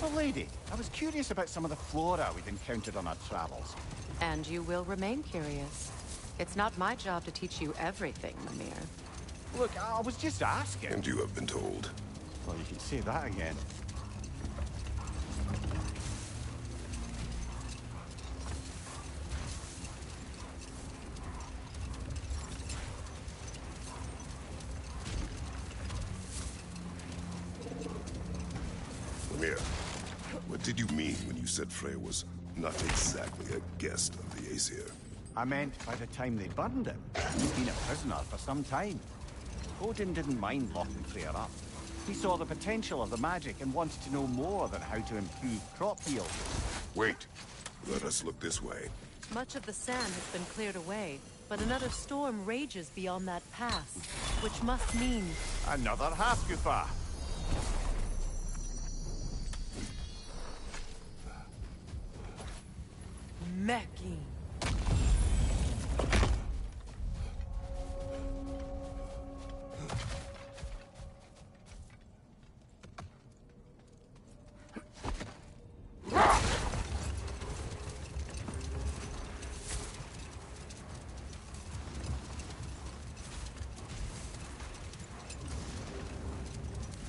Beautiful lady. I was curious about some of the flora we'd encountered on our travels. And you will remain curious. It's not my job to teach you everything, Mimir. Look, I was just asking. And you have been told. Well, you can say that again. Mimir, what did you mean when you said Freya was not exactly a guest of the Aesir? I meant by the time they burned him, he'd been a prisoner for some time. Odin didn't mind locking Freya up. He saw the potential of the magic and wanted to know more than how to improve crop yield. Wait, let us look this way. Much of the sand has been cleared away, but another storm rages beyond that pass, which must mean... Another Halfgufa! Meki.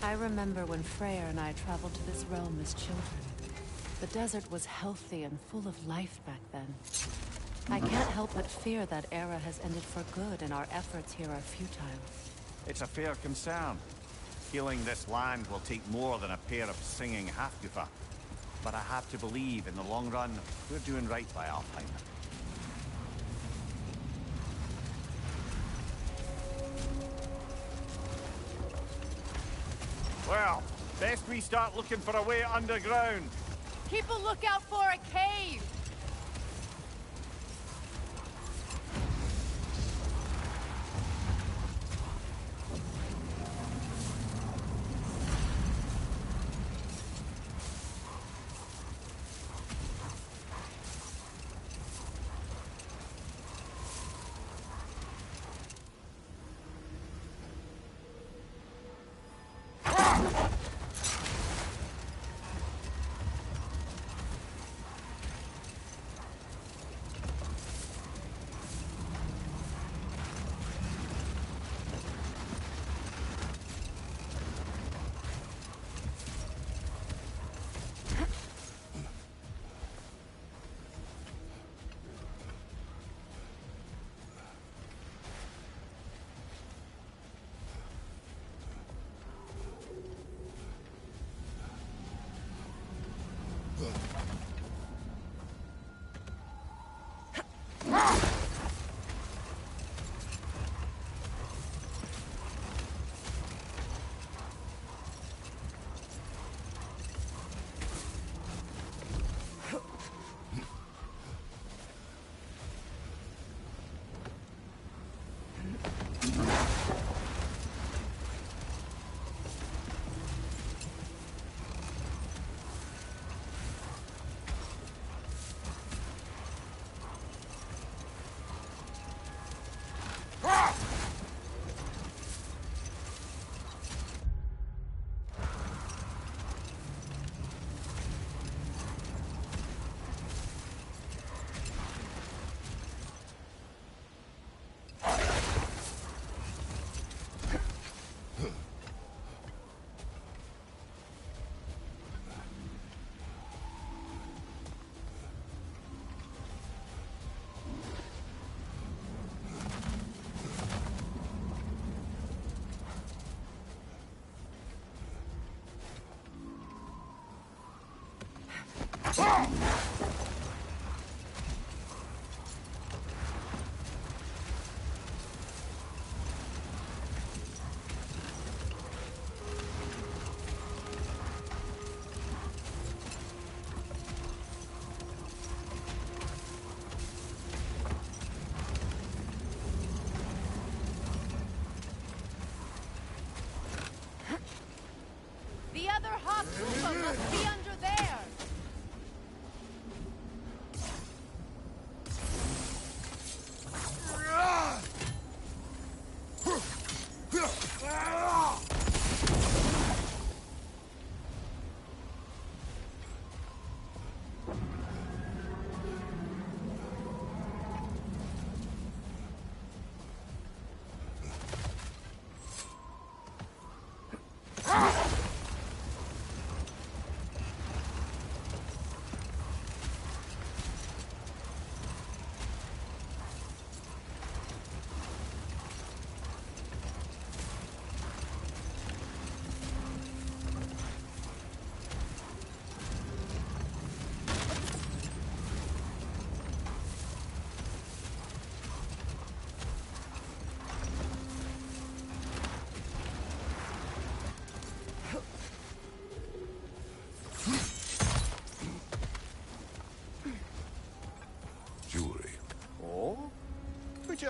I remember when Freyr and I traveled to this realm as children. The desert was healthy and full of life back then. I can't help but fear that era has ended for good and our efforts here are futile. It's a fair concern. Healing this land will take more than a pair of singing Halfgufa. But I have to believe, in the long run, we're doing right by Alfheim. Well, best we start looking for a way underground. Keep a lookout for a cave!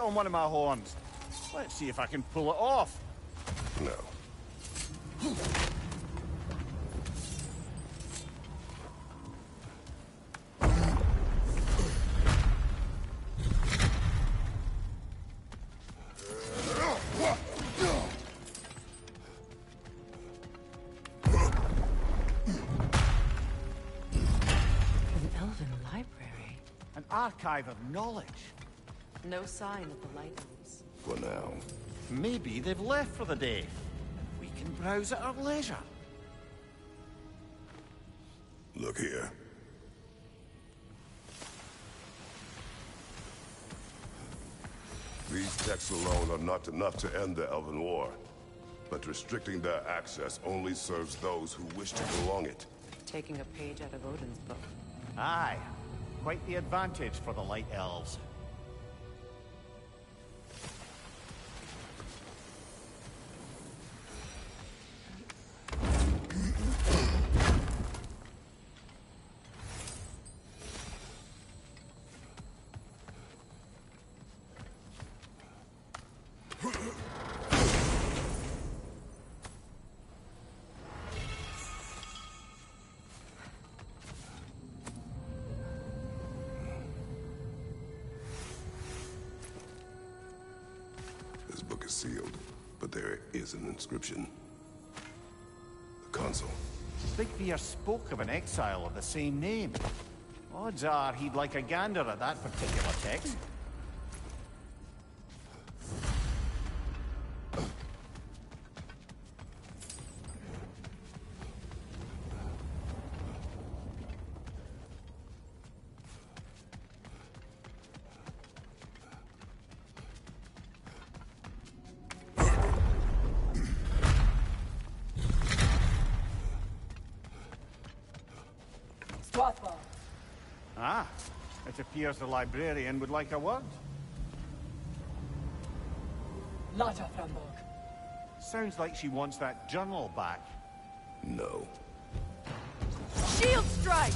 on one of my horns. Let's see if I can pull it off. No. Archive of knowledge. No sign of the light elves. For now. Maybe they've left for the day. We can browse at our leisure. Look here. These texts alone are not enough to end the Elven War. But restricting their access only serves those who wish to prolong it. Taking a page out of Odin's book. Aye. Quite the advantage for the Light Elves. This book is sealed, but there is an inscription. The console. Bigbear spoke of an exile of the same name. Odds are he'd like a gander at that particular text. Ah, it appears the librarian would like a word. Lata Framborg. Sounds like she wants that journal back. No. Shield strike!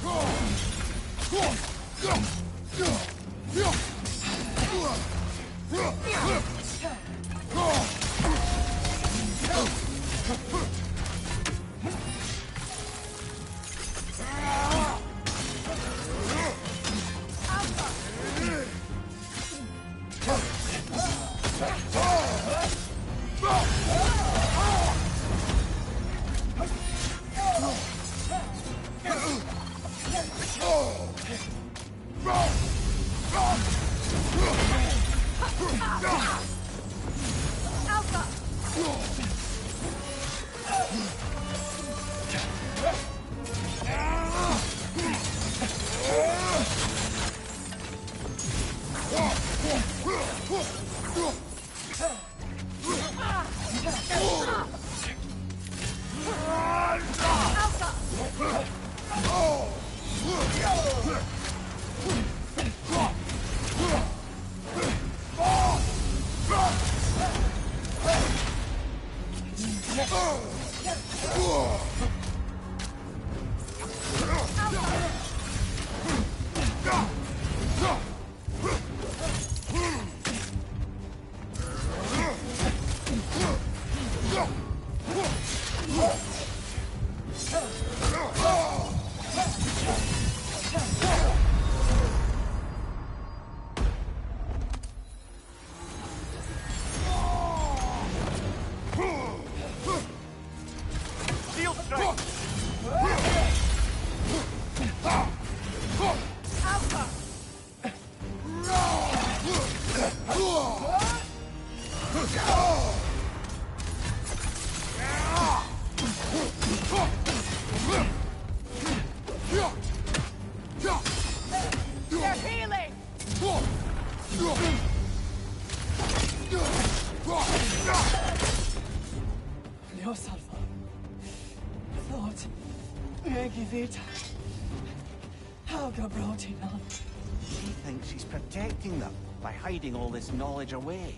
She thinks she's protecting them by hiding all this knowledge away.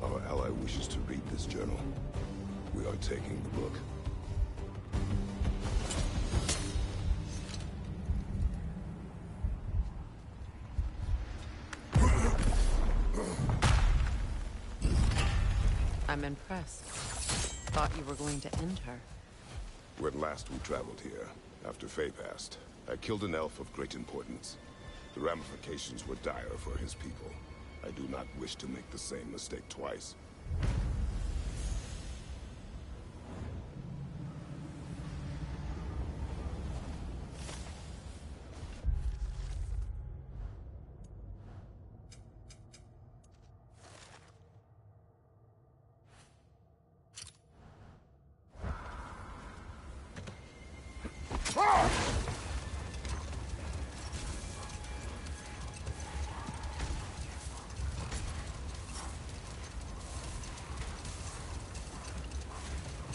Our ally wishes to read this journal. We are taking the book. I'm impressed. Thought you were going to end her. When last we traveled here, after Faye passed, I killed an elf of great importance. The ramifications were dire for his people. I do not wish to make the same mistake twice.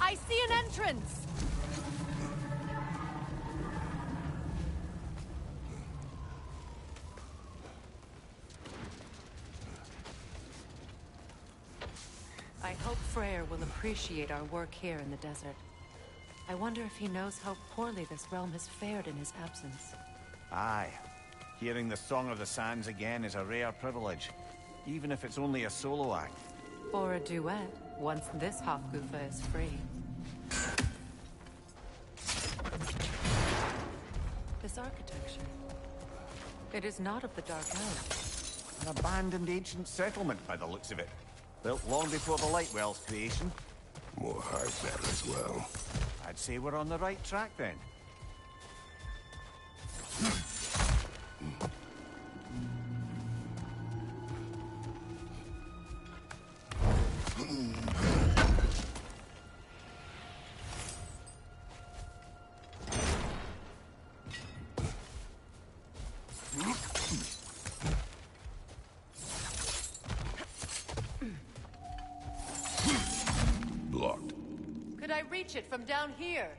I see an entrance! I hope Freyr will appreciate our work here in the desert. I wonder if he knows how poorly this realm has fared in his absence. Aye. Hearing the Song of the Sands again is a rare privilege, even if it's only a solo act. Or a duet, once this Hofgufa is free. This architecture. It is not of the Dark Elves. An abandoned ancient settlement by the looks of it. Built long before the Lightwell's creation. More hides there as well. I'd say we're on the right track then. Blocked. Could I reach it from down here?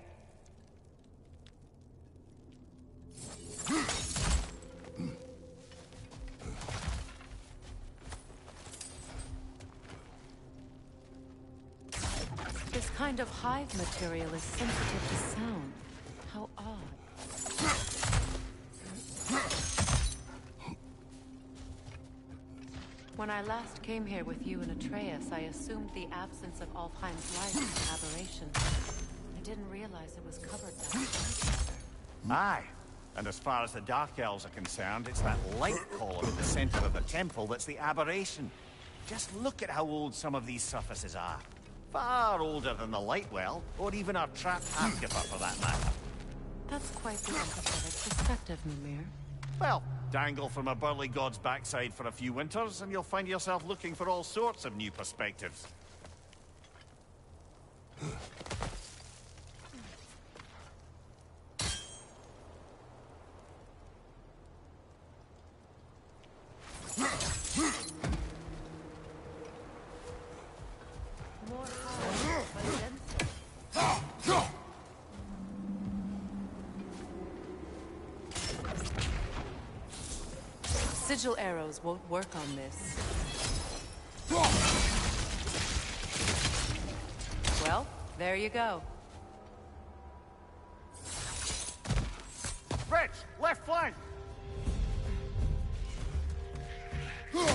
This kind of hive material is sensitive to sound. How odd. When I last came here with you and Atreus, I assumed the absence of Alfheim's light was an aberration. I didn't realize it was covered by Aye. And as far as the Dark Elves are concerned, it's that light column in the center of the temple that's the aberration. Just look at how old some of these surfaces are. Far older than the Lightwell, or even our trapped Hofgufa for that matter. That's quite the empathetic perspective, Mimir. Well, dangle from a burly god's backside for a few winters, and you'll find yourself looking for all sorts of new perspectives. More hive, but denser. Sigil arrows won't work on this. Well, there you go. Rich, left flank! Come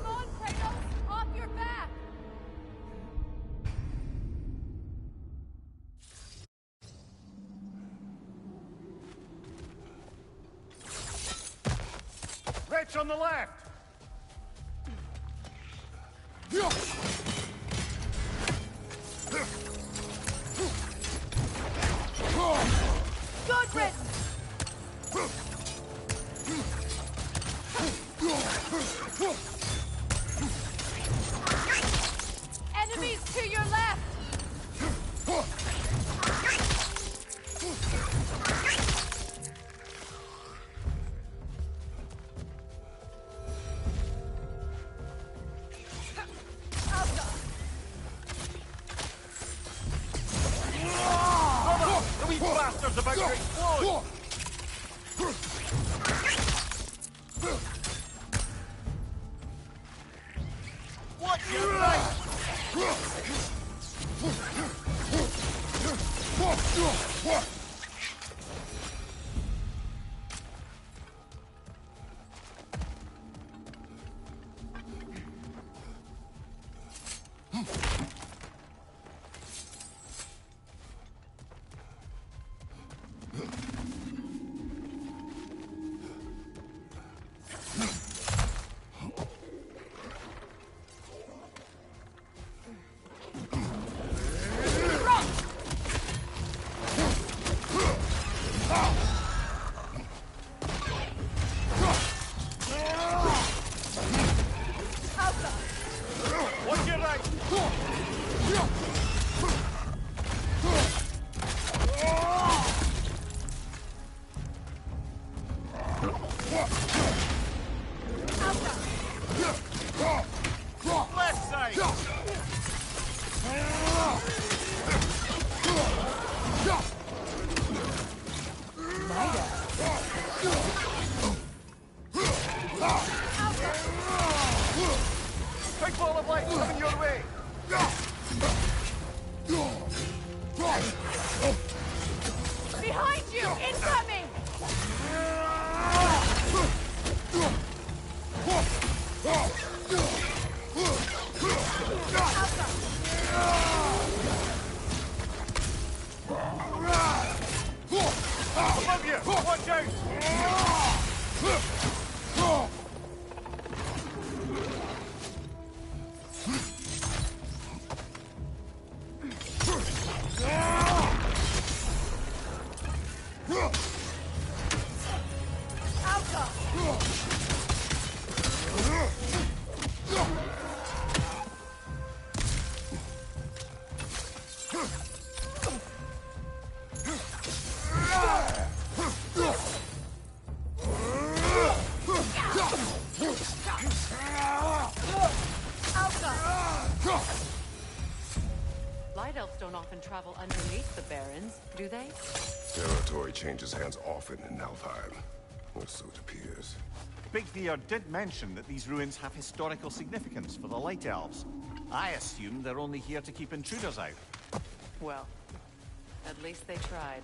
on, Kratos! Off your back! Rich on the left! Good riddance! Enemies to your left! The wee bastard's about to explode! You're right! What's your right? Left side! Big ball of light coming your way! Behind you! Incoming! Above you! Watch out! Light elves don't often travel underneath the barrens, do they? Territory changes hands often in Alfheim. Or so it appears. Big Beard did mention that these ruins have historical significance for the Light Elves. I assume they're only here to keep intruders out. Well, at least they tried.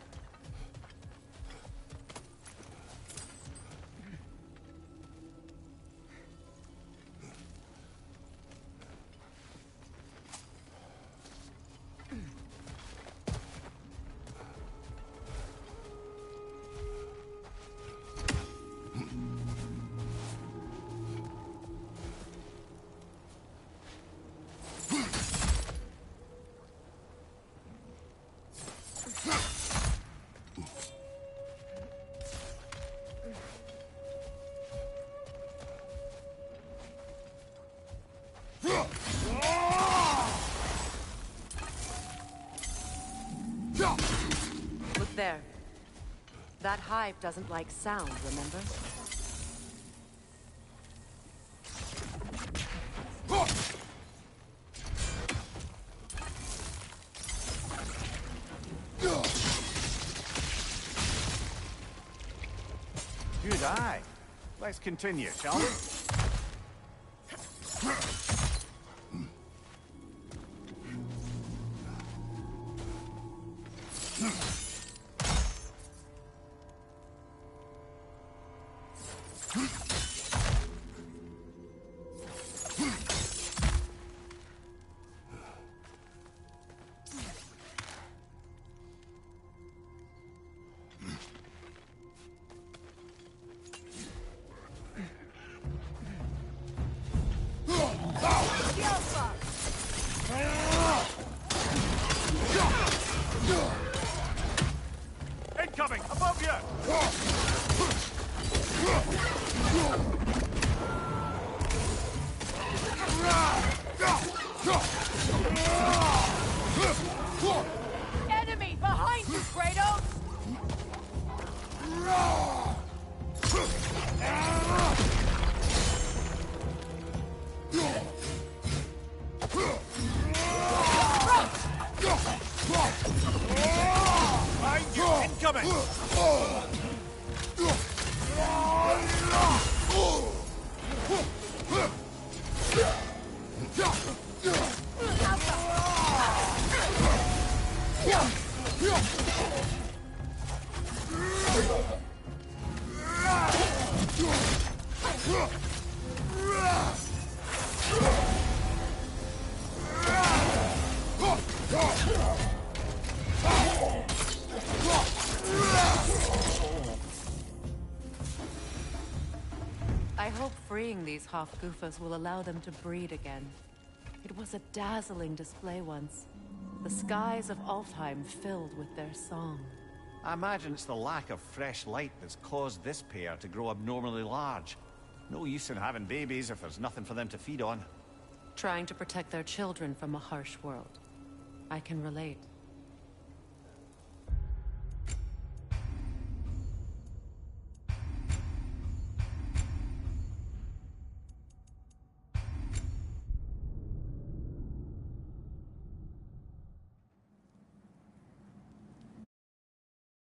Look there. That hive doesn't like sound, remember? Good eye. Let's continue, shall we? Incoming! Above you! Enemy behind you, Kratos! these Hofgufas will allow them to breed again. It was a dazzling display once. The skies of Alfheim filled with their song. I imagine it's the lack of fresh light that's caused this pair to grow abnormally large. No use in having babies if there's nothing for them to feed on. Trying to protect their children from a harsh world. I can relate.